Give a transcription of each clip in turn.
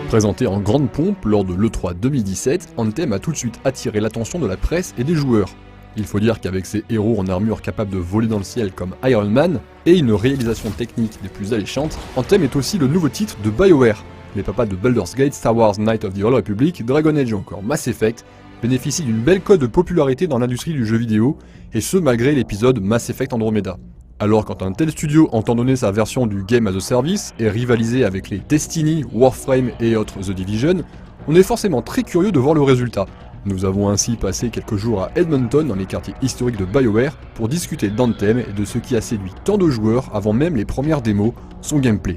Présenté en grande pompe lors de l'E3 2017, Anthem a tout de suite attiré l'attention de la presse et des joueurs. Il faut dire qu'avec ses héros en armure capables de voler dans le ciel comme Iron Man, et une réalisation technique des plus alléchantes, Anthem est aussi le nouveau titre de BioWare. Les papas de Baldur's Gate, Star Wars Knights of the Old Republic, Dragon Age ou encore Mass Effect bénéficient d'une belle cote de popularité dans l'industrie du jeu vidéo, et ce malgré l'épisode Mass Effect Andromeda. Alors quand un tel studio entend donner sa version du Game as a Service et rivaliser avec les Destiny, Warframe et autres The Division, on est forcément très curieux de voir le résultat. Nous avons ainsi passé quelques jours à Edmonton dans les quartiers historiques de BioWare pour discuter d'Anthem et de ce qui a séduit tant de joueurs avant même les premières démos, son gameplay.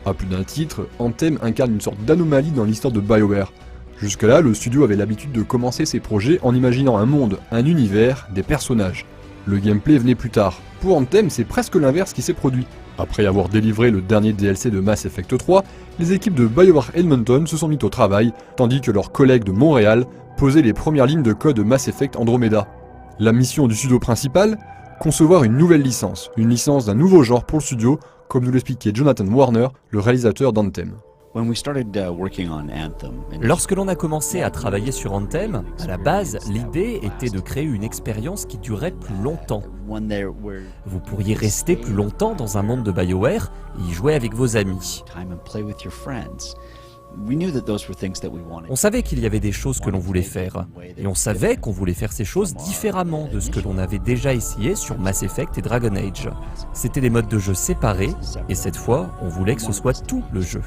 À plus d'un titre, Anthem incarne une sorte d'anomalie dans l'histoire de BioWare. Jusque-là, le studio avait l'habitude de commencer ses projets en imaginant un monde, un univers, des personnages. Le gameplay venait plus tard. Pour Anthem, c'est presque l'inverse qui s'est produit. Après avoir délivré le dernier DLC de Mass Effect 3, les équipes de BioWare Edmonton se sont mises au travail, tandis que leurs collègues de Montréal posaient les premières lignes de code de Mass Effect Andromeda. La mission du studio principal ? Concevoir une nouvelle licence, une licence d'un nouveau genre pour le studio, comme nous l'expliquait Jonathan Warner, le réalisateur d'Anthem. Lorsque l'on a commencé à travailler sur Anthem, à la base, l'idée était de créer une expérience qui durait plus longtemps. Vous pourriez rester plus longtemps dans un monde de BioWare et y jouer avec vos amis. On savait qu'il y avait des choses que l'on voulait faire, et on savait qu'on voulait faire ces choses différemment de ce que l'on avait déjà essayé sur Mass Effect et Dragon Age. C'était des modes de jeu séparés, et cette fois, on voulait que ce soit tout le jeu.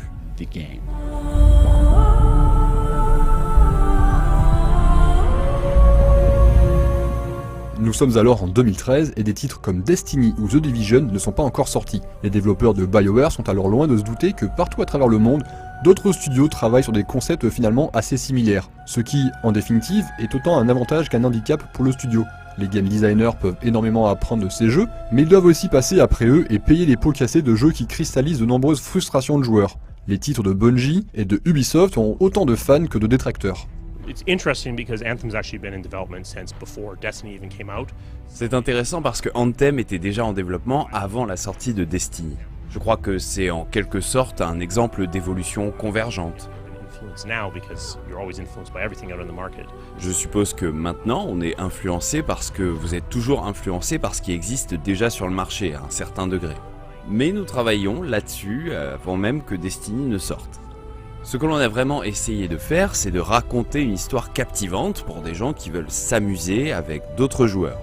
Nous sommes alors en 2013 et des titres comme Destiny ou The Division ne sont pas encore sortis. Les développeurs de BioWare sont alors loin de se douter que partout à travers le monde, d'autres studios travaillent sur des concepts finalement assez similaires. Ce qui, en définitive, est autant un avantage qu'un handicap pour le studio. Les game designers peuvent énormément apprendre de ces jeux, mais ils doivent aussi passer après eux et payer les pots cassés de jeux qui cristallisent de nombreuses frustrations de joueurs. Les titres de Bungie et de Ubisoft ont autant de fans que de détracteurs. C'est intéressant parce que Anthem était déjà en développement avant la sortie de Destiny. Je crois que c'est en quelque sorte un exemple d'évolution convergente. Je suppose que maintenant on est influencé parce que vous êtes toujours influencé par ce qui existe déjà sur le marché à un certain degré. Mais nous travaillons là-dessus avant même que Destiny ne sorte. Ce que l'on a vraiment essayé de faire, c'est de raconter une histoire captivante pour des gens qui veulent s'amuser avec d'autres joueurs.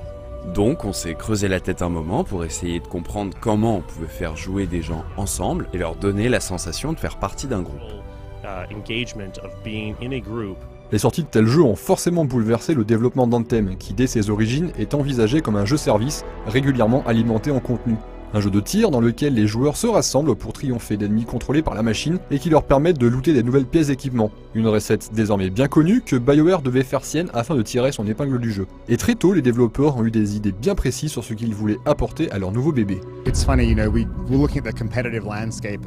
Donc on s'est creusé la tête un moment pour essayer de comprendre comment on pouvait faire jouer des gens ensemble et leur donner la sensation de faire partie d'un groupe. Les sorties de tels jeux ont forcément bouleversé le développement d'Anthem, qui dès ses origines est envisagé comme un jeu-service régulièrement alimenté en contenu. Un jeu de tir dans lequel les joueurs se rassemblent pour triompher d'ennemis contrôlés par la machine et qui leur permettent de looter des nouvelles pièces d'équipement. Une recette désormais bien connue que BioWare devait faire sienne afin de tirer son épingle du jeu. Et très tôt, les développeurs ont eu des idées bien précises sur ce qu'ils voulaient apporter à leur nouveau bébé.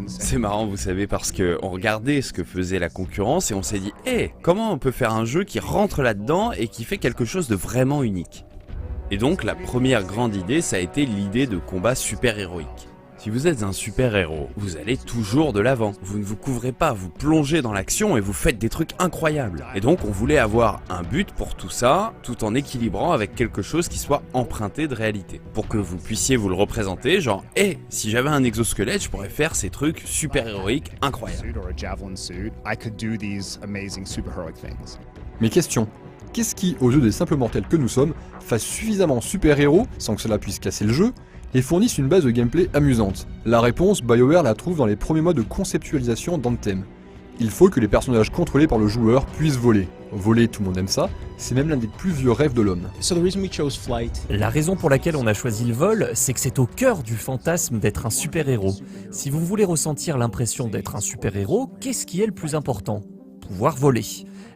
C'est marrant, vous savez, parce qu'on regardait ce que faisait la concurrence et on s'est dit « Hey, comment on peut faire un jeu qui rentre là-dedans et qui fait quelque chose de vraiment unique ?» Et donc la première grande idée, ça a été l'idée de combat super-héroïque. Si vous êtes un super-héros, vous allez toujours de l'avant. Vous ne vous couvrez pas, vous plongez dans l'action et vous faites des trucs incroyables. Et donc on voulait avoir un but pour tout ça, tout en équilibrant avec quelque chose qui soit emprunté de réalité. Pour que vous puissiez vous le représenter, genre « Hey, si j'avais un exosquelette, je pourrais faire ces trucs super-héroïques incroyables. » Mais question, qu'est-ce qui, aux yeux des simples mortels que nous sommes, fasse suffisamment super-héros, sans que cela puisse casser le jeu, et fournisse une base de gameplay amusante? La réponse, BioWare la trouve dans les premiers modes de conceptualisation d'Anthem. Il faut que les personnages contrôlés par le joueur puissent voler. Voler, tout le monde aime ça, c'est même l'un des plus vieux rêves de l'homme. La raison pour laquelle on a choisi le vol, c'est que c'est au cœur du fantasme d'être un super-héros. Si vous voulez ressentir l'impression d'être un super-héros, qu'est-ce qui est le plus important ? Pouvoir voler.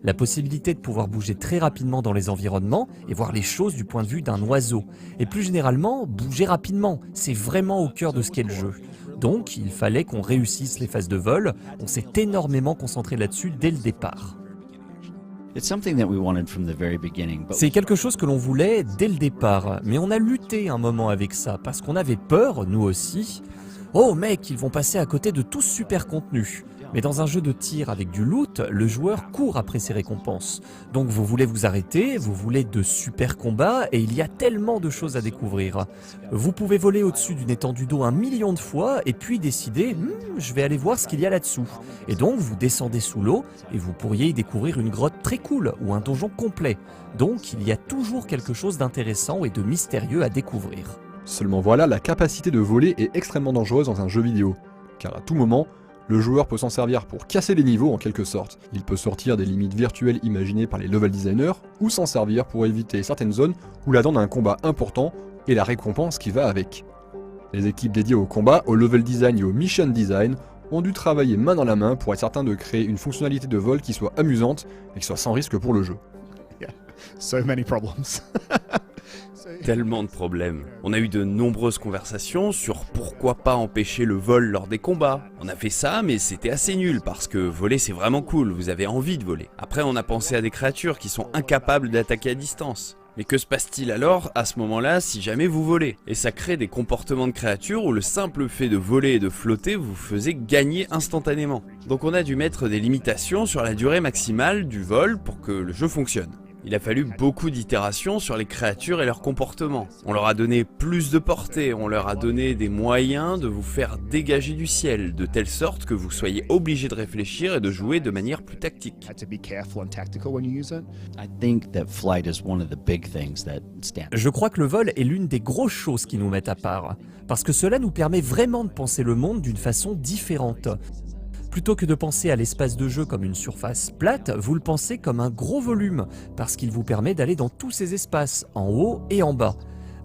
La possibilité de pouvoir bouger très rapidement dans les environnements et voir les choses du point de vue d'un oiseau. Et plus généralement, bouger rapidement, c'est vraiment au cœur de ce qu'est le jeu. Donc, il fallait qu'on réussisse les phases de vol, on s'est énormément concentré là-dessus dès le départ. C'est quelque chose que l'on voulait dès le départ, mais on a lutté un moment avec ça, parce qu'on avait peur, nous aussi. Oh mec, ils vont passer à côté de tout ce super contenu. Mais dans un jeu de tir avec du loot, le joueur court après ses récompenses. Donc vous voulez vous arrêter, vous voulez de super combats, et il y a tellement de choses à découvrir. Vous pouvez voler au-dessus d'une étendue d'eau 1 million de fois, et puis décider « je vais aller voir ce qu'il y a là-dessous ». Et donc vous descendez sous l'eau, et vous pourriez y découvrir une grotte très cool, ou un donjon complet. Donc il y a toujours quelque chose d'intéressant et de mystérieux à découvrir. Seulement voilà, la capacité de voler est extrêmement dangereuse dans un jeu vidéo, car à tout moment, le joueur peut s'en servir pour casser les niveaux en quelque sorte. Il peut sortir des limites virtuelles imaginées par les level designers, ou s'en servir pour éviter certaines zones où l'attend un combat important et la récompense qui va avec. Les équipes dédiées au combat, au level design et au mission design ont dû travailler main dans la main pour être certain de créer une fonctionnalité de vol qui soit amusante et qui soit sans risque pour le jeu. So many problems. Tellement de problèmes. On a eu de nombreuses conversations sur pourquoi pas empêcher le vol lors des combats. On a fait ça, mais c'était assez nul parce que voler c'est vraiment cool, vous avez envie de voler. Après on a pensé à des créatures qui sont incapables d'attaquer à distance. Mais que se passe-t-il alors à ce moment-là si jamais vous volez? Et ça crée des comportements de créatures où le simple fait de voler et de flotter vous faisait gagner instantanément. Donc on a dû mettre des limitations sur la durée maximale du vol pour que le jeu fonctionne. Il a fallu beaucoup d'itérations sur les créatures et leur comportement. On leur a donné plus de portée, on leur a donné des moyens de vous faire dégager du ciel, de telle sorte que vous soyez obligé de réfléchir et de jouer de manière plus tactique. Je crois que le vol est l'une des grosses choses qui nous mettent à part, parce que cela nous permet vraiment de penser le monde d'une façon différente. Plutôt que de penser à l'espace de jeu comme une surface plate, vous le pensez comme un gros volume, parce qu'il vous permet d'aller dans tous ces espaces, en haut et en bas.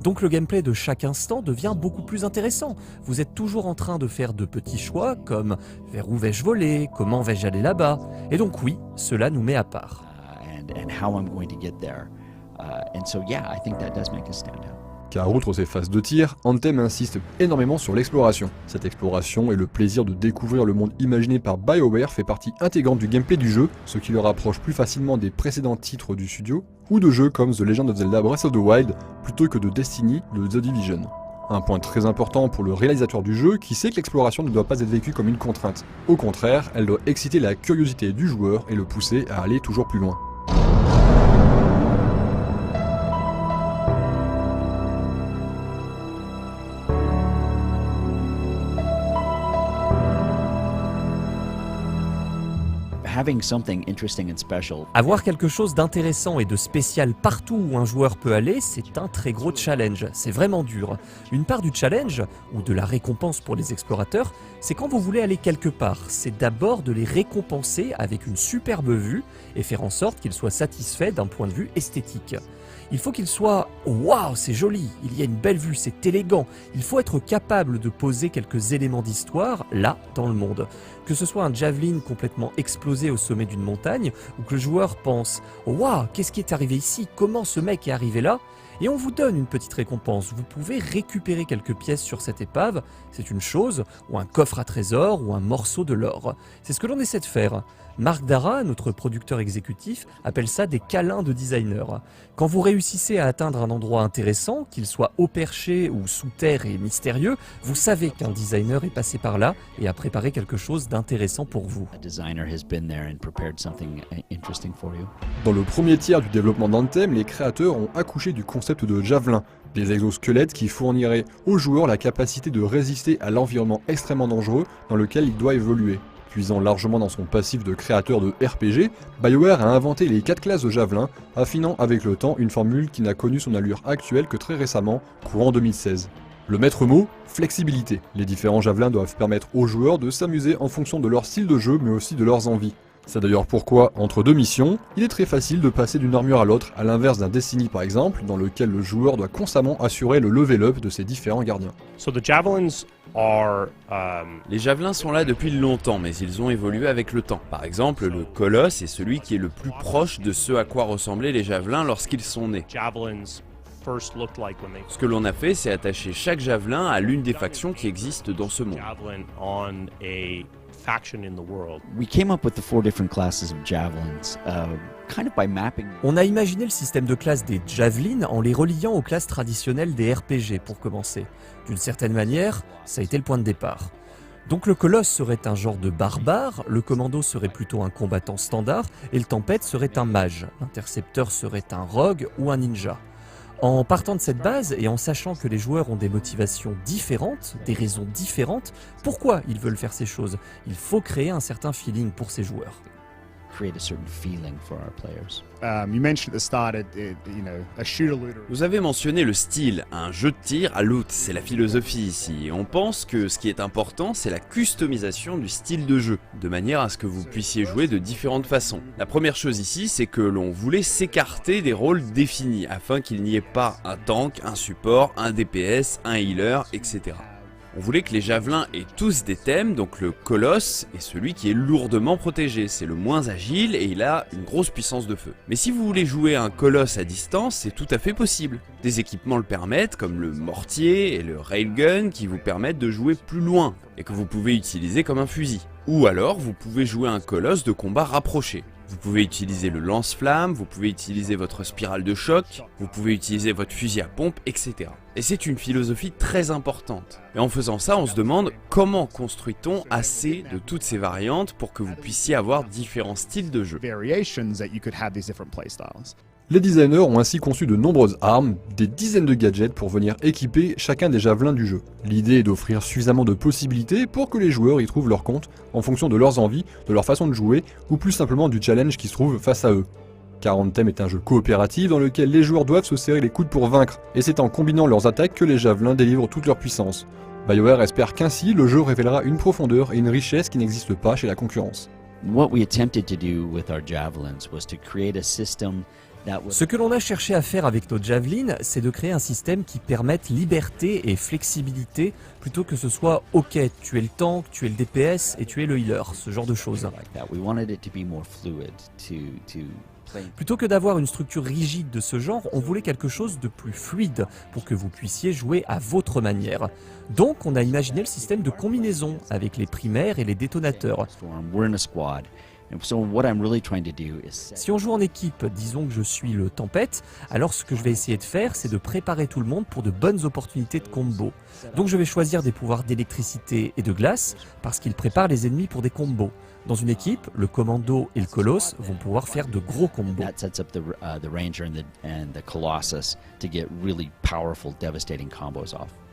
Donc le gameplay de chaque instant devient beaucoup plus intéressant. Vous êtes toujours en train de faire de petits choix, comme vers où vais-je voler, comment vais-je aller là-bas. Et donc oui, cela nous met à part. Car outre ces phases de tir, Anthem insiste énormément sur l'exploration. Cette exploration et le plaisir de découvrir le monde imaginé par BioWare fait partie intégrante du gameplay du jeu, ce qui le rapproche plus facilement des précédents titres du studio, ou de jeux comme The Legend of Zelda Breath of the Wild, plutôt que de Destiny de The Division. Un point très important pour le réalisateur du jeu qui sait que l'exploration ne doit pas être vécue comme une contrainte. Au contraire, elle doit exciter la curiosité du joueur et le pousser à aller toujours plus loin. Avoir quelque chose d'intéressant et de spécial partout où un joueur peut aller, c'est un très gros challenge, c'est vraiment dur. Une part du challenge, ou de la récompense pour les explorateurs, c'est quand vous voulez aller quelque part, c'est d'abord de les récompenser avec une superbe vue et faire en sorte qu'ils soient satisfaits d'un point de vue esthétique. Il faut qu'il soit « Waouh, c'est joli, il y a une belle vue, c'est élégant ». Il faut être capable de poser quelques éléments d'histoire, là, dans le monde. Que ce soit un javelin complètement explosé au sommet d'une montagne, ou que le joueur pense « Waouh, qu'est-ce qui est arrivé ici? Comment ce mec est arrivé là ?» Et on vous donne une petite récompense. Vous pouvez récupérer quelques pièces sur cette épave, c'est une chose, ou un coffre à trésor, ou un morceau de l'or. C'est ce que l'on essaie de faire. Marc Dara, notre producteur exécutif, appelle ça des câlins de designer. Quand vous réussissez à atteindre un endroit intéressant, qu'il soit haut perché ou sous terre et mystérieux, vous savez qu'un designer est passé par là et a préparé quelque chose d'intéressant pour vous. Dans le premier tiers du développement d'Anthem, les créateurs ont accouché du concept de javelin, des exosquelettes qui fourniraient aux joueurs la capacité de résister à l'environnement extrêmement dangereux dans lequel il doit évoluer. Puisant largement dans son passif de créateur de RPG, BioWare a inventé les 4 classes de javelin, affinant avec le temps une formule qui n'a connu son allure actuelle que très récemment, courant 2016. Le maître mot, flexibilité. Les différents javelins doivent permettre aux joueurs de s'amuser en fonction de leur style de jeu mais aussi de leurs envies. C'est d'ailleurs pourquoi, entre deux missions, il est très facile de passer d'une armure à l'autre, à l'inverse d'un Destiny par exemple, dans lequel le joueur doit constamment assurer le level up de ses différents gardiens. Les javelins sont là depuis longtemps, mais ils ont évolué avec le temps. Par exemple, le colosse est celui qui est le plus proche de ce à quoi ressemblaient les javelins lorsqu'ils sont nés. Ce que l'on a fait, c'est attacher chaque javelin à l'une des factions qui existent dans ce monde. On a imaginé le système de classes des javelins en les reliant aux classes traditionnelles des RPG pour commencer. D'une certaine manière, ça a été le point de départ. Donc le colosse serait un genre de barbare, le commando serait plutôt un combattant standard et le tempête serait un mage, l'intercepteur serait un rogue ou un ninja. En partant de cette base et en sachant que les joueurs ont des motivations différentes, des raisons différentes, pourquoi ils veulent faire ces choses, il faut créer un certain feeling pour ces joueurs. Vous avez mentionné le style, un jeu de tir à loot, c'est la philosophie ici. Et on pense que ce qui est important, c'est la customisation du style de jeu, de manière à ce que vous puissiez jouer de différentes façons. La première chose ici, c'est que l'on voulait s'écarter des rôles définis, afin qu'il n'y ait pas un tank, un support, un DPS, un healer, etc. On voulait que les javelins aient tous des thèmes, donc le colosse est celui qui est lourdement protégé, c'est le moins agile et il a une grosse puissance de feu. Mais si vous voulez jouer un colosse à distance, c'est tout à fait possible. Des équipements le permettent, comme le mortier et le railgun qui vous permettent de jouer plus loin et que vous pouvez utiliser comme un fusil. Ou alors vous pouvez jouer un colosse de combat rapproché. Vous pouvez utiliser le lance-flamme, vous pouvez utiliser votre spirale de choc, vous pouvez utiliser votre fusil à pompe, etc. Et c'est une philosophie très importante. Et en faisant ça, on se demande comment construit-on assez de toutes ces variantes pour que vous puissiez avoir différents styles de jeu. Les designers ont ainsi conçu de nombreuses armes, des dizaines de gadgets pour venir équiper chacun des javelins du jeu. L'idée est d'offrir suffisamment de possibilités pour que les joueurs y trouvent leur compte en fonction de leurs envies, de leur façon de jouer ou plus simplement du challenge qui se trouve face à eux. Car Anthem est un jeu coopératif dans lequel les joueurs doivent se serrer les coudes pour vaincre, et c'est en combinant leurs attaques que les javelins délivrent toute leur puissance. BioWare espère qu'ainsi le jeu révélera une profondeur et une richesse qui n'existent pas chez la concurrence. Ce que l'on a cherché à faire avec nos javelins, c'est de créer un système qui permette liberté et flexibilité, plutôt que ce soit « ok, tu es le tank, tu es le DPS et tu es le healer », ce genre de choses. Plutôt que d'avoir une structure rigide de ce genre, on voulait quelque chose de plus fluide pour que vous puissiez jouer à votre manière. Donc on a imaginé le système de combinaison avec les primaires et les détonateurs. Si on joue en équipe, disons que je suis le tempête, alors ce que je vais essayer de faire, c'est de préparer tout le monde pour de bonnes opportunités de combo. Donc je vais choisir des pouvoirs d'électricité et de glace, parce qu'ils préparent les ennemis pour des combos. Dans une équipe, le commando et le colosse vont pouvoir faire de gros combos.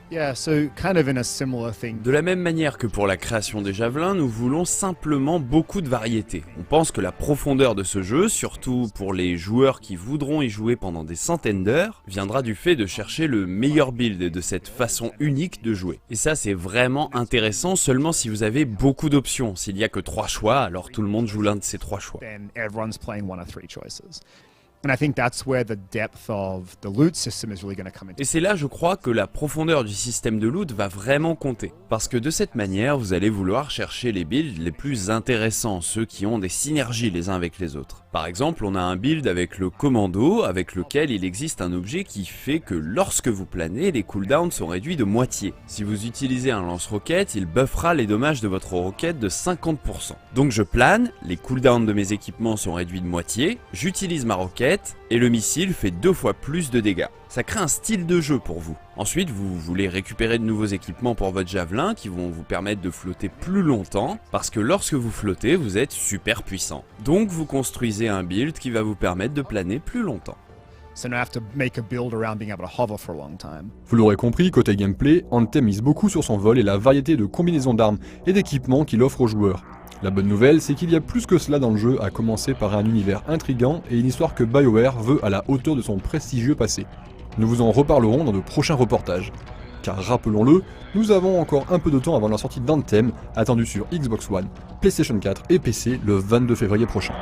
De la même manière que pour la création des javelins, nous voulons simplement beaucoup de variété. On pense que la profondeur de ce jeu, surtout pour les joueurs qui voudront y jouer pendant des centaines d'heures, viendra du fait de chercher le meilleur build et de cette façon unique de jouer. Et ça, c'est vraiment intéressant seulement si vous avez beaucoup d'options. S'il n'y a que 3 choix, alors tout le monde joue l'un de ces 3 choix. Et c'est là, je crois, que la profondeur du système de loot va vraiment compter. Parce que de cette manière, vous allez vouloir chercher les builds les plus intéressants, ceux qui ont des synergies les uns avec les autres. Par exemple, on a un build avec le commando, avec lequel il existe un objet qui fait que lorsque vous planez, les cooldowns sont réduits de moitié. Si vous utilisez un lance-roquette, il buffera les dommages de votre roquette de 50%. Donc je plane, les cooldowns de mes équipements sont réduits de moitié, j'utilise ma roquette, et le missile fait 2 fois plus de dégâts. Ça crée un style de jeu pour vous. Ensuite, vous voulez récupérer de nouveaux équipements pour votre javelin qui vont vous permettre de flotter plus longtemps, parce que lorsque vous flottez, vous êtes super puissant. Donc vous construisez un build qui va vous permettre de planer plus longtemps. Vous l'aurez compris, côté gameplay, Anthem mise beaucoup sur son vol et la variété de combinaisons d'armes et d'équipements qu'il offre aux joueurs. La bonne nouvelle, c'est qu'il y a plus que cela dans le jeu, à commencer par un univers intriguant et une histoire que BioWare veut à la hauteur de son prestigieux passé. Nous vous en reparlerons dans de prochains reportages. car rappelons-le, nous avons encore un peu de temps avant la sortie d'Anthem, attendue sur Xbox One, PlayStation 4 et PC le 22 février prochain.